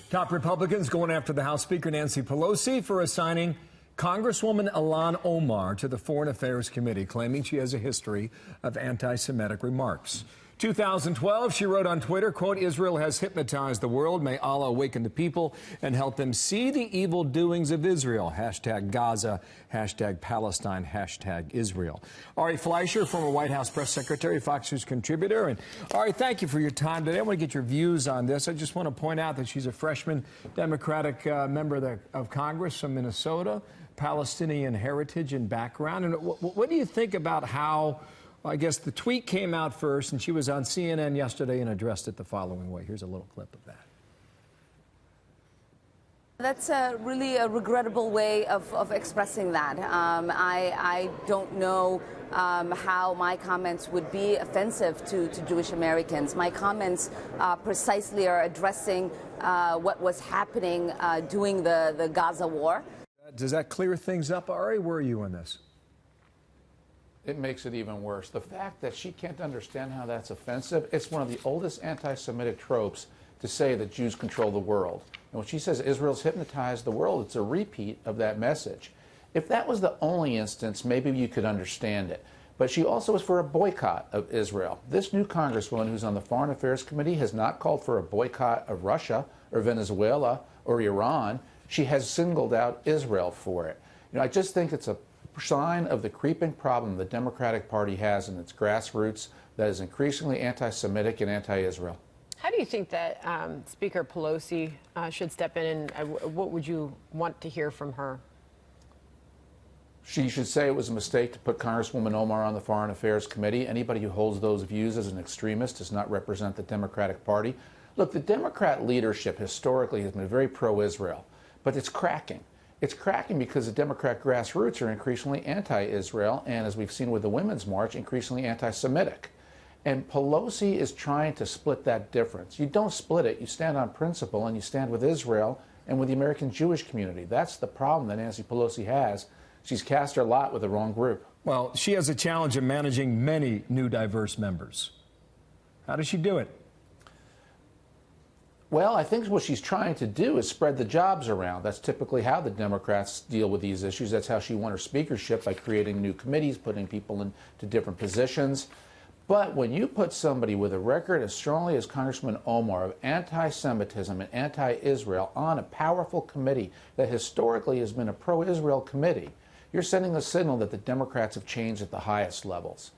Top Republicans going after the House Speaker Nancy Pelosi for assigning Congresswoman Ilhan Omar to the Foreign Affairs Committee, claiming she has a history of anti-Semitic remarks. 2012, she wrote on Twitter, quote, "Israel has hypnotized the world. May Allah awaken the people and help them see the evil doings of Israel. Hashtag Gaza, hashtag Palestine, hashtag Israel." Ari Fleischer, former White House press secretary, Fox News contributor. And Ari, thank you for your time today. I want to get your views on this. I just want to point out that she's a freshman Democratic member of Congress from Minnesota, Palestinian heritage and background. And what do you think about how, I guess the tweet came out first, and she was on CNN yesterday and addressed it the following way? Here's a little clip of that. That's really a regrettable way of expressing that. I don't know how my comments would be offensive to Jewish Americans. My comments precisely are addressing what was happening during the Gaza war. Does that clear things up, Ari? Where are you on this? It makes it even worse. The fact that she can't understand how that's offensive, it's one of the oldest anti-Semitic tropes to say that Jews control the world. And when she says Israel's hypnotized the world, it's a repeat of that message. If that was the only instance, maybe you could understand it. But she also is for a boycott of Israel. This new congresswoman who's on the Foreign Affairs Committee has not called for a boycott of Russia or Venezuela or Iran. She has singled out Israel for it. I just think it's a sign of the creeping problem the Democratic Party has in its grassroots that is increasingly anti-Semitic and anti-Israel. How do you think that Speaker Pelosi should step in, and what would you want to hear from her? She should say it was a mistake to put Congresswoman Omar on the Foreign Affairs Committee. Anybody who holds those views as an extremist does not represent the Democratic Party. Look, the Democrat leadership historically has been very pro-Israel, but it's cracking. It's cracking because the Democrat grassroots are increasingly anti-Israel, and as we've seen with the Women's March, increasingly anti-Semitic. And Pelosi is trying to split that difference. You don't split it. You stand on principle, and you stand with Israel and with the American Jewish community. That's the problem that Nancy Pelosi has. She's cast her lot with the wrong group. Well, she has a challenge of managing many new diverse members. How does she do it? Well, I think what she's trying to do is spread the jobs around. That's typically how the Democrats deal with these issues. That's how she won her speakership, by creating new committees, putting people into different positions. But when you put somebody with a record as strongly as Congresswoman Omar of anti-Semitism and anti-Israel on a powerful committee that historically has been a pro-Israel committee, you're sending a signal that the Democrats have changed at the highest levels.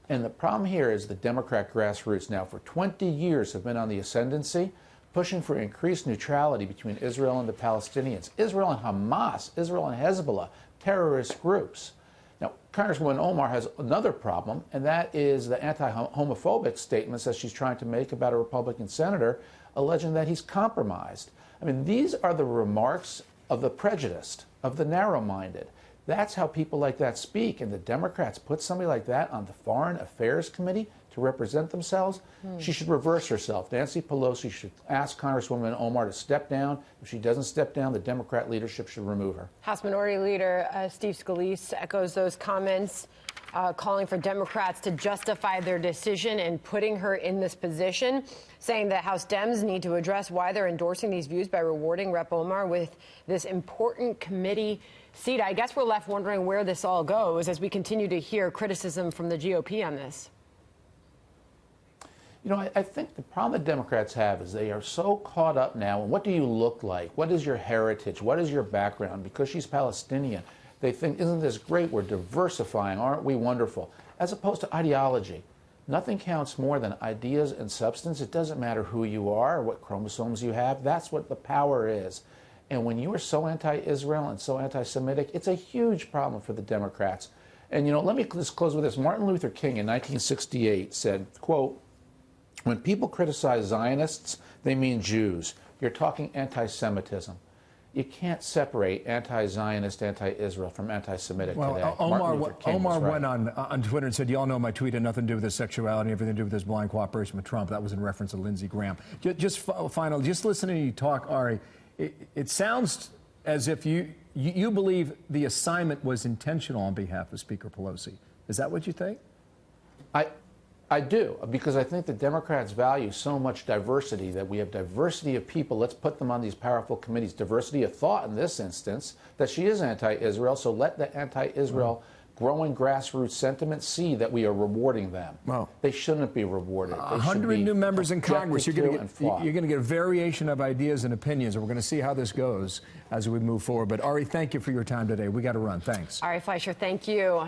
And the problem here is the Democrat grassroots now for 20 years have been on the ascendancy, pushing for increased neutrality between Israel and the Palestinians, Israel and Hamas, Israel and Hezbollah, terrorist groups. Now, Congresswoman Omar has another problem, and that is the anti-homophobic statements that she's trying to make about a Republican senator, alleging that he's compromised. I mean, these are the remarks of the prejudiced, of the narrow-minded. That's how people like that speak, and the Democrats put somebody like that on the Foreign Affairs Committee to represent themselves. She should reverse herself. Nancy Pelosi should ask Congresswoman Omar to step down. If she doesn't step down, the Democrat leadership should remove her. House Minority Leader Steve Scalise echoes those comments, calling for Democrats to justify their decision in putting her in this position, saying that House Dems need to address why they're endorsing these views by rewarding Rep. Omar with this important committee seat. I guess we're left wondering where this all goes as we continue to hear criticism from the GOP on this. You know, I think the problem the Democrats have is they are so caught up now in what do you look like? What is your heritage? What is your background? Because she's Palestinian, they think, isn't this great? We're diversifying. Aren't we wonderful? As opposed to ideology. Nothing counts more than ideas and substance. It doesn't matter who you are or what chromosomes you have. That's what the power is. And when you are so anti-Israel and so anti-Semitic, it's a huge problem for the Democrats. And, you know, let me just close with this. Martin Luther King in 1968 said, quote, "When people criticize Zionists, they mean Jews. You're talking anti-Semitism." You can't separate anti-Zionist, anti-Israel from anti-Semitic today. Omar went on Twitter and said, "You all know my tweet had nothing to do with his sexuality, everything to do with his blind cooperation with Trump." That was in reference to Lindsey Graham. Just listening to you talk, Ari, it sounds as if you believe the assignment was intentional on behalf of Speaker Pelosi. Is that what you think? I do, because I think the Democrats value so much diversity, that we have diversity of people. Let's put them on these powerful committees. Diversity of thought in this instance, that she is anti-Israel, so let the anti-Israel growing grassroots sentiment see that we are rewarding them. Well, they shouldn't be rewarded. 100 new members in Congress. You're going to get a variation of ideas and opinions, and we're going to see how this goes as we move forward. But Ari, thank you for your time today. We got to run. Thanks. Ari Fleischer, thank you.